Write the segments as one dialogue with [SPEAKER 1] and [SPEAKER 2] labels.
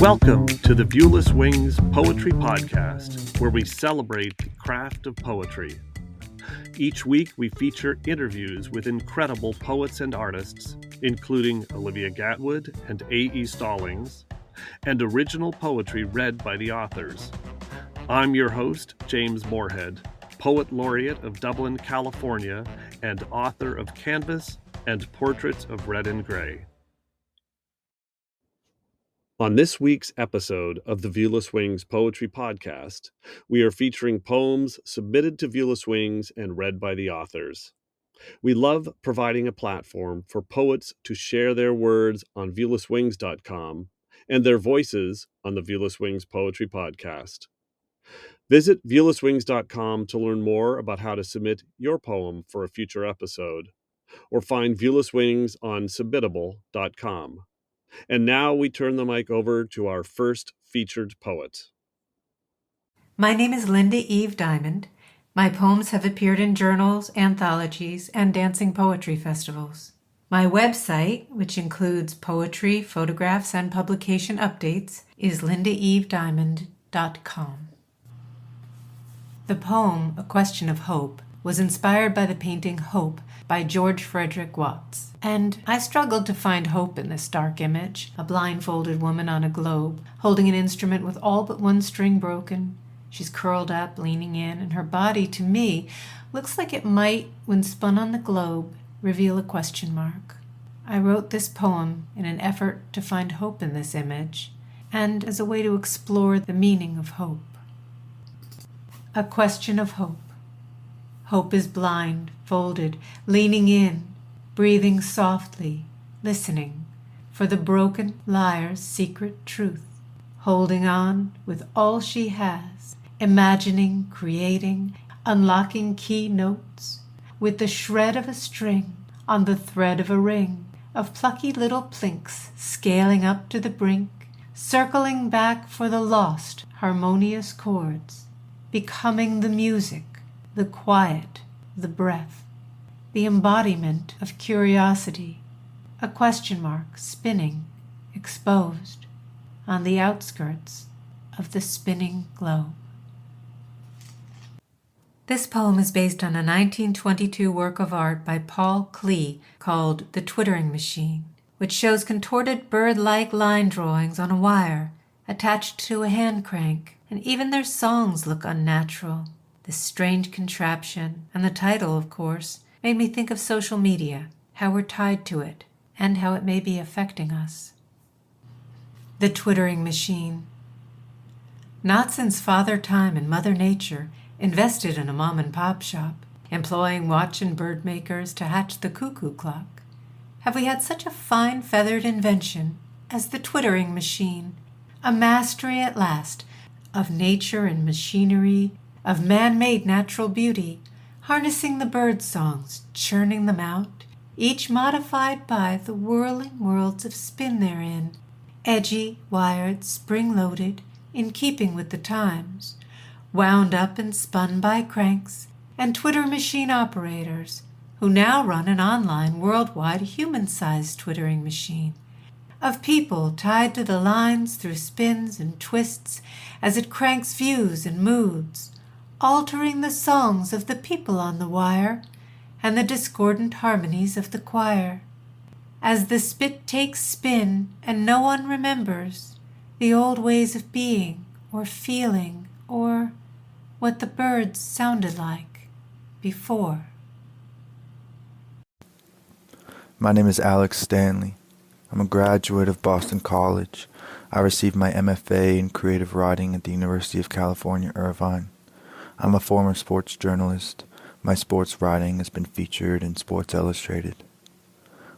[SPEAKER 1] Welcome to the Viewless Wings Poetry Podcast, where we celebrate the craft of poetry. Each week, we feature interviews with incredible poets and artists, including Olivia Gatwood and A.E. Stallings, and original poetry read by the authors. I'm your host, James Moorhead, Poet Laureate of Dublin, California, and author of Canvas and Portraits of Red and Gray. On this week's episode of the Viewless Wings Poetry Podcast, we are featuring poems submitted to Viewless Wings and read by the authors. We love providing a platform for poets to share their words on viewlesswings.com and their voices on the Viewless Wings Poetry Podcast. Visit viewlesswings.com to learn more about how to submit your poem for a future episode, or find Viewless Wings on submittable.com. And now we turn the mic over to our first featured poet.
[SPEAKER 2] My name is Linda Eve Diamond. My poems have appeared in journals, anthologies, and dancing poetry festivals. My website, which includes poetry, photographs, and publication updates, is lindaevediamond.com. The poem, A Question of Hope, was inspired by the painting Hope by George Frederick Watts. And I struggled to find hope in this dark image, a blindfolded woman on a globe, holding an instrument with all but one string broken. She's curled up, leaning in, and her body, to me, looks like it might, when spun on the globe, reveal a question mark. I wrote this poem in an effort to find hope in this image, and as a way to explore the meaning of hope. A question of hope. Hope is blind, folded, leaning in, breathing softly, listening for the broken liar's secret truth, holding on with all she has, imagining, creating, unlocking key notes, with the shred of a string on the thread of a ring, of plucky little plinks scaling up to the brink, circling back for the lost harmonious chords, becoming the music, the quiet, the breath, the embodiment of curiosity, a question mark spinning, exposed, on the outskirts of the spinning globe. This poem is based on a 1922 work of art by Paul Klee called The Twittering Machine, which shows contorted bird-like line drawings on a wire attached to a hand crank, and even their songs look unnatural. This strange contraption, and the title, of course, made me think of social media, how we're tied to it, and how it may be affecting us. The Twittering Machine. Not since Father Time and Mother Nature invested in a mom-and-pop shop, employing watch and bird makers to hatch the cuckoo clock, have we had such a fine feathered invention as the Twittering Machine, a mastery at last of nature and machinery, of man-made natural beauty, harnessing the bird songs, churning them out, each modified by the whirling worlds of spin therein, edgy, wired, spring-loaded, in keeping with the times, wound up and spun by cranks and Twitter machine operators, who now run an online, worldwide, human-sized twittering machine, of people tied to the lines through spins and twists as it cranks views and moods, altering the songs of the people on the wire and the discordant harmonies of the choir. As the spit takes spin and no one remembers the old ways of being or feeling or what the birds sounded like before.
[SPEAKER 3] My name is Alex Stanley. I'm a graduate of Boston College. I received my MFA in creative writing at the University of California, Irvine. I'm a former sports journalist. My sports writing has been featured in Sports Illustrated.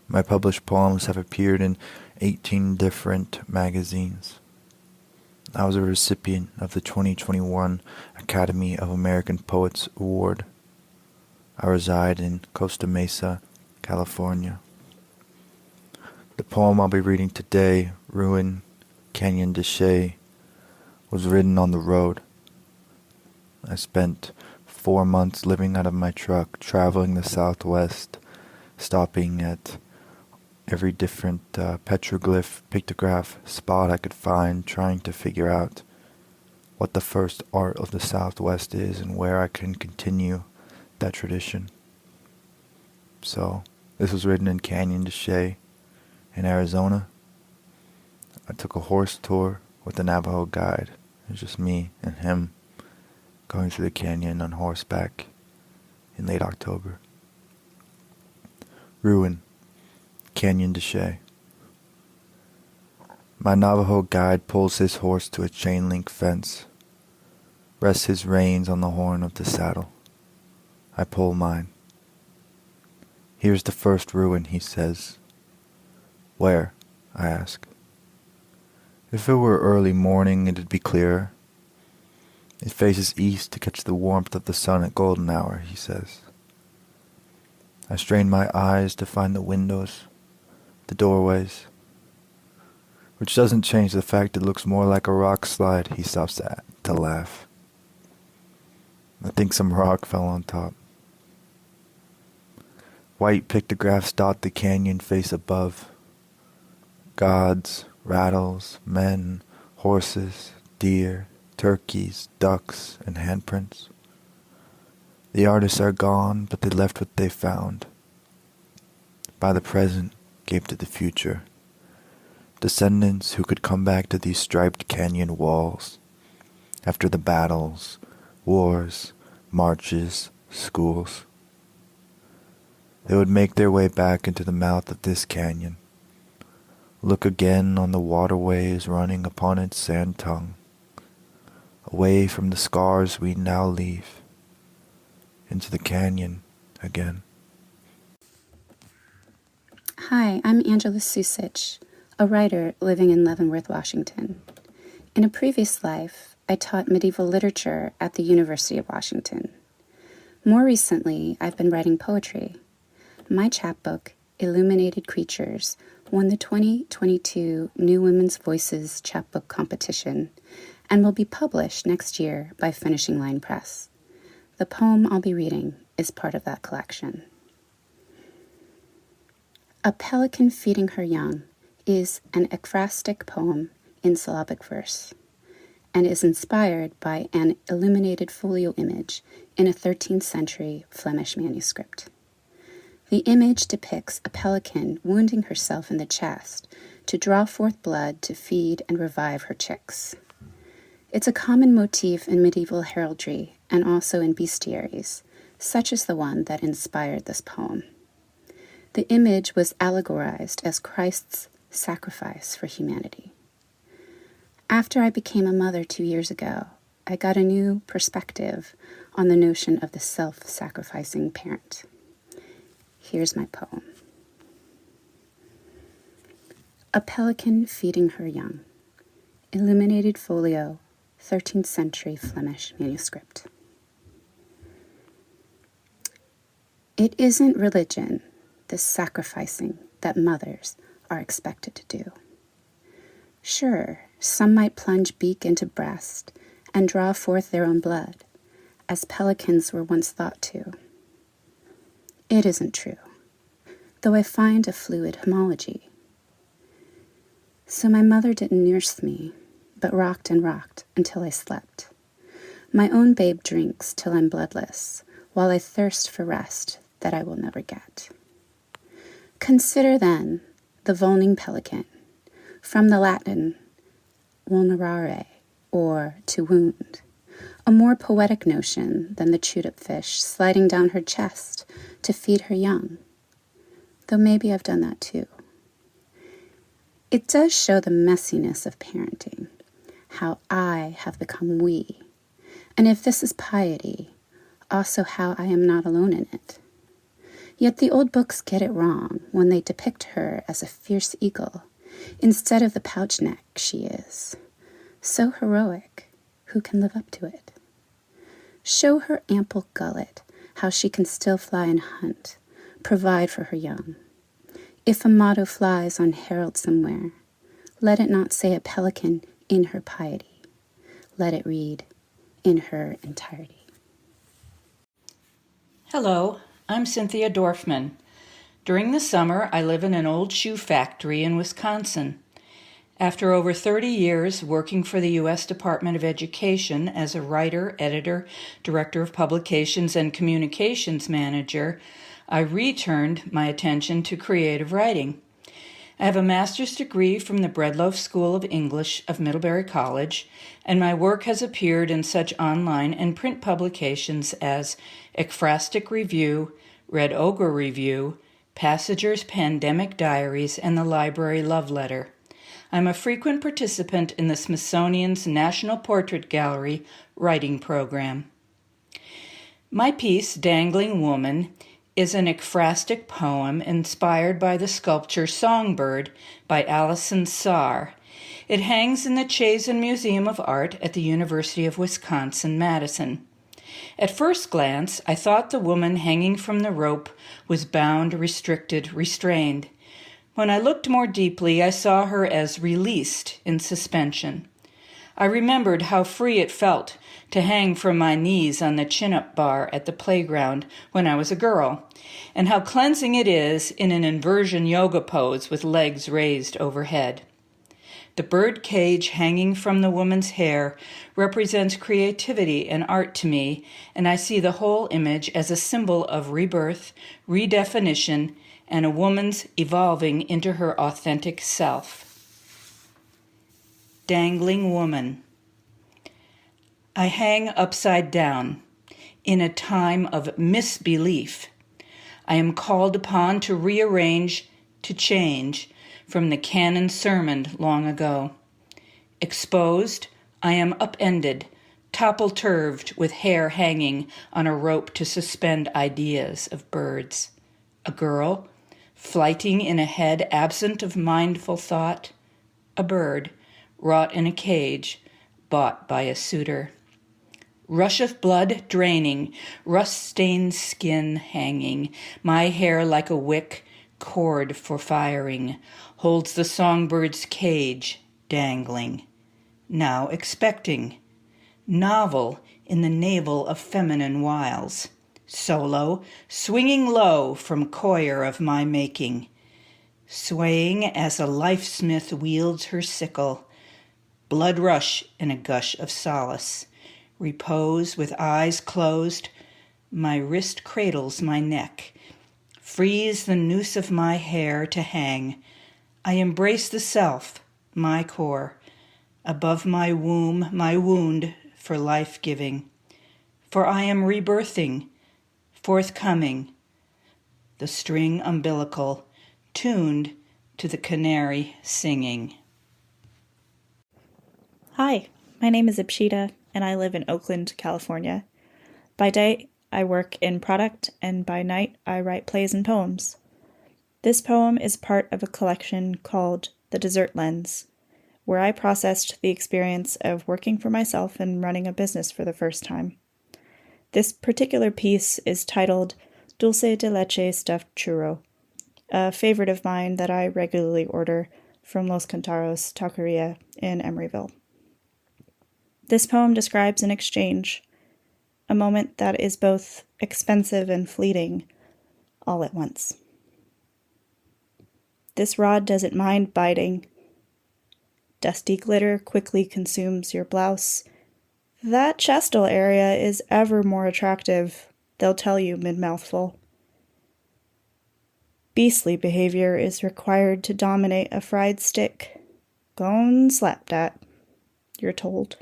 [SPEAKER 3] My published poems have appeared in 18 different magazines. I was a recipient of the 2021 Academy of American Poets Award. I reside in Costa Mesa, California. The poem I'll be reading today, Ruin Canyon de Chelly, was written on the road. I spent 4 months living out of my truck, traveling the Southwest, stopping at every different petroglyph, pictograph spot I could find, trying to figure out what the first art of the Southwest is and where I can continue that tradition. So, this was written in Canyon de Chelly in Arizona. I took a horse tour with a Navajo guide. It was just me and him going through the canyon on horseback in late October. Ruin, Canyon de Chelly. My Navajo guide pulls his horse to a chain-link fence, rests his reins on the horn of the saddle. I pull mine. Here's the first ruin, he says. Where? I ask. If it were early morning, it'd be clearer. It faces east to catch the warmth of the sun at golden hour, he says. I strain my eyes to find the windows, the doorways, which doesn't change the fact it looks more like a rock slide. He stops to laugh. I think some rock fell on top. White pictographs dot the canyon face above. Gods, rattles, men, horses, deer, turkeys, ducks, and handprints. The artists are gone, but they left what they found. By the present, gave to the future. Descendants who could come back to these striped canyon walls after the battles, wars, marches, schools. They would make their way back into the mouth of this canyon, look again on the waterways running upon its sand tongue, away from the scars we now leave, into the canyon again.
[SPEAKER 4] Hi, I'm Angela Sucich, a writer living in Leavenworth, Washington. In a previous life, I taught medieval literature at the University of Washington. More recently, I've been writing poetry. My chapbook, Illuminated Creatures, won the 2022 New Women's Voices chapbook competition and will be published next year by Finishing Line Press. The poem I'll be reading is part of that collection. A Pelican Feeding Her Young is an ekphrastic poem in syllabic verse and is inspired by an illuminated folio image in a 13th century Flemish manuscript. The image depicts a pelican wounding herself in the chest to draw forth blood to feed and revive her chicks. It's a common motif in medieval heraldry and also in bestiaries, such as the one that inspired this poem. The image was allegorized as Christ's sacrifice for humanity. After I became a mother 2 years ago, I got a new perspective on the notion of the self-sacrificing parent. Here's my poem. A Pelican Feeding Her Young. Illuminated folio, 13th century Flemish manuscript. It isn't religion, this sacrificing that mothers are expected to do. Sure, some might plunge beak into breast and draw forth their own blood, as pelicans were once thought to. It isn't true, though I find a fluid homology. So my mother didn't nurse me, but rocked and rocked until I slept. My own babe drinks till I'm bloodless, while I thirst for rest that I will never get. Consider then the vulning pelican, from the Latin vulnerare, or to wound, a more poetic notion than the chewed-up fish sliding down her chest to feed her young, though maybe I've done that too. It does show the messiness of parenting, how I have become we, and if this is piety, also how I am not alone in it. Yet the old books get it wrong when they depict her as a fierce eagle, instead of the pouch neck she is. So heroic, who can live up to it? Show her ample gullet, how she can still fly and hunt, provide for her young. If a motto flies on herald somewhere, let it not say a pelican in her piety. Let it read in her entirety.
[SPEAKER 5] Hello, I'm Cynthia Dorfman. During the summer, I live in an old shoe factory in Wisconsin. After over 30 years working for the U.S. Department of Education as a writer, editor, director of publications, and communications manager, I returned my attention to creative writing. I have a master's degree from the Breadloaf School of English of Middlebury College, and my work has appeared in such online and print publications as Ekphrastic Review, Red Ogre Review, Passager's Pandemic Diaries, and the Library Love Letter. I'm a frequent participant in the Smithsonian's National Portrait Gallery writing program. My piece, Dangling Woman, is an ekphrastic poem inspired by the sculpture Songbird by Alison Saar. It hangs in the Chazen Museum of Art at the University of Wisconsin-Madison. At first glance, I thought the woman hanging from the rope was bound, restricted, restrained. When I looked more deeply, I saw her as released in suspension. I remembered how free it felt to hang from my knees on the chin-up bar at the playground when I was a girl, and how cleansing it is in an inversion yoga pose with legs raised overhead. The bird cage hanging from the woman's hair represents creativity and art to me, and I see the whole image as a symbol of rebirth, redefinition, and a woman's evolving into her authentic self. Dangling Woman. I hang upside down in a time of misbelief. I am called upon to rearrange, to change from the canon sermoned long ago. Exposed, I am upended, topple-turved with hair hanging on a rope to suspend ideas of birds. A girl, flighting in a head absent of mindful thought. A bird, wrought in a cage, bought by a suitor. Rush of blood draining, rust-stained skin hanging, my hair like a wick, cord for firing, holds the songbird's cage, dangling. Now expecting. Novel in the navel of feminine wiles. Solo, swinging low from coir of my making. Swaying as a life-smith wields her sickle. Blood rush in a gush of solace. Repose with eyes closed. My wrist cradles my neck. Frees the noose of my hair to hang. I embrace the self, my core. Above my womb, my wound for life-giving. For I am rebirthing, forthcoming. The string umbilical, tuned to the canary singing.
[SPEAKER 6] Hi, my name is Ipsheeta, and I live in Oakland, California. By day, I work in product, and by night, I write plays and poems. This poem is part of a collection called The Dessert Lens, where I processed the experience of working for myself and running a business for the first time. This particular piece is titled Dulce de leche stuffed churro, a favorite of mine that I regularly order from Los Cantaros Taqueria in Emeryville. This poem describes an exchange, a moment that is both expensive and fleeting all at once. This rod doesn't mind biting. Dusty glitter quickly consumes your blouse. That chestal area is ever more attractive, they'll tell you mid-mouthful. Beastly behavior is required to dominate a fried stick. Gone slapped at, you're told.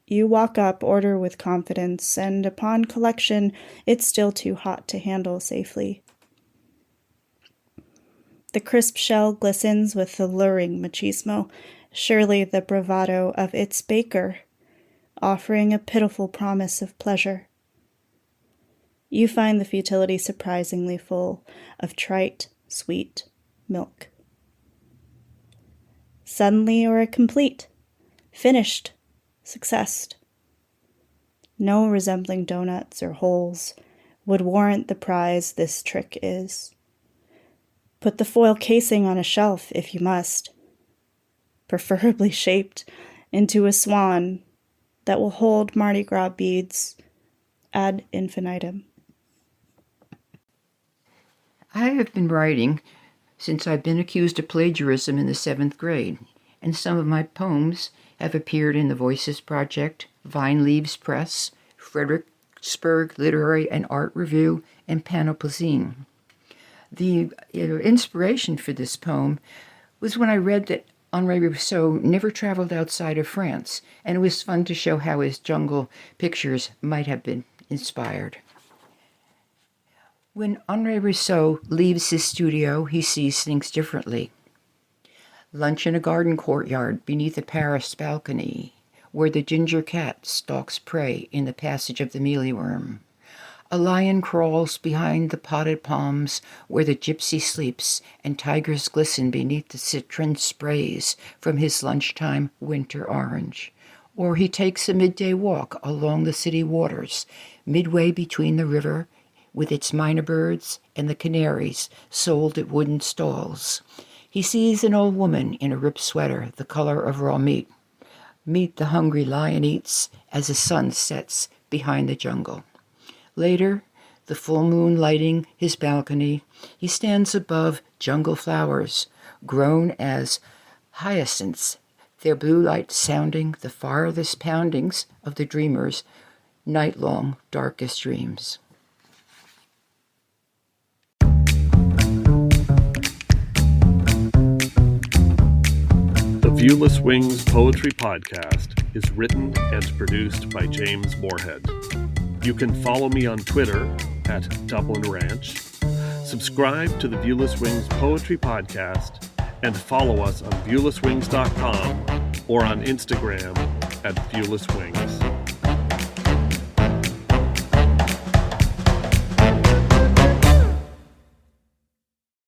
[SPEAKER 6] You walk up, order with confidence, and upon collection, it's still too hot to handle safely. The crisp shell glistens with the luring machismo, surely the bravado of its baker, offering a pitiful promise of pleasure. You find the futility surprisingly full of trite, sweet milk. Suddenly or complete, finished, successed. No resembling donuts or holes would warrant the prize this trick is. Put the foil casing on a shelf if you must, preferably shaped into a swan that will hold Mardi Gras beads ad infinitum.
[SPEAKER 7] I have been writing since I've been accused of plagiarism in the 7th grade, and some of my poems have appeared in the Voices Project, Vine Leaves Press, Fredericksburg Literary and Art Review, and Panoplicine. The inspiration for this poem was when I read that Henri Rousseau never traveled outside of France, and it was fun to show how his jungle pictures might have been inspired. When Henri Rousseau leaves his studio, he sees things differently. Lunch in a garden courtyard beneath a Paris balcony, where the ginger cat stalks prey in the passage of the mealyworm. A lion crawls behind the potted palms where the gypsy sleeps, and tigers glisten beneath the citron sprays from his lunchtime winter orange. Or he takes a midday walk along the city waters, midway between the river with its mynah birds and the canaries sold at wooden stalls. He sees an old woman in a ripped sweater, the color of raw meat. Meat the hungry lion eats as the sun sets behind the jungle. Later, the full moon lighting his balcony, he stands above jungle flowers, grown as hyacinths, their blue light sounding the farthest poundings of the dreamer's night-long darkest dreams.
[SPEAKER 1] The Viewless Wings Poetry Podcast is written and produced by James Moorhead. You can follow me on Twitter at Dublin Ranch, subscribe to the Viewless Wings Poetry Podcast, and follow us on viewlesswings.com or on Instagram at Viewless Wings.